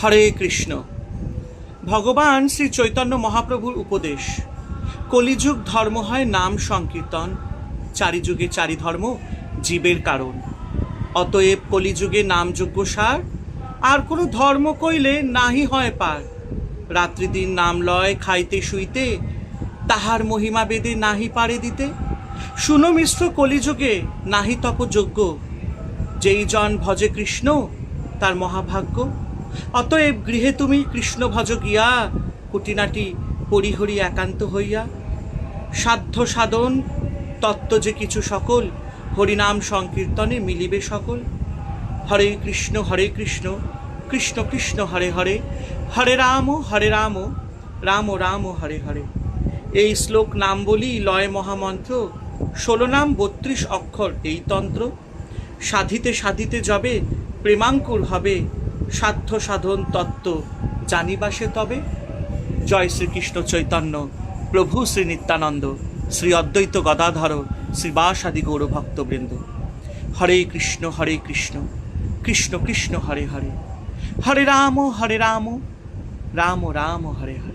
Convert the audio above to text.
হরে কৃষ্ণ। ভগবান শ্রী চৈতন্য মহাপ্রভুর উপদেশ, কলিযুগ ধর্ম হয় নাম সংকীর্তন, চারিযুগে চারি ধর্ম জীবের কারণ। অতএব কলিযুগে নামযজ্ঞ সার, আর কোনো ধর্ম কইলে নাহি হয় পার। রাত্রি দিন নাম লয় খাইতে শুইতে, তাহার মহিমা বেদে নাহি পারে দিতে। শুনো মিশ্র কলিযুগে নাহি তপযোগ্য, যেই জন ভজে কৃষ্ণ তার মহাভাগ্য। অতএব গৃহে তুমি কৃষ্ণ ভজ গিয়া, কুটিনাটি পরিহরি একান্ত হইয়া। সাধ্য সাধন তত্ত্ব যে কিছু সকল, হরিনাম সংকীর্তনে মিলিবে সকল। হরে কৃষ্ণ কৃষ্ণ কৃষ্ণ হরে হরে, হরে রাম রাম রাম হরে হরে। এই শ্লোক নাম বলি লয় মহামন্ত্র, 16 নাম 32 অক্ষর এই তন্ত্র। সাধিতে সাধিতে যবে প্রেমাঙ্কুর হবে, সাধ্য সাধন তত্ত্ব জানিবাসে তবে। জয় শ্রীকৃষ্ণ চৈতন্য প্রভু শ্রী নিত্যানন্দ, শ্রী অদ্বৈত গদাধর শ্রীবাসাদি গৌরভক্তবৃন্দ। হরে কৃষ্ণ কৃষ্ণ কৃষ্ণ হরে হরে, হরে রাম রাম রাম হরে হরে।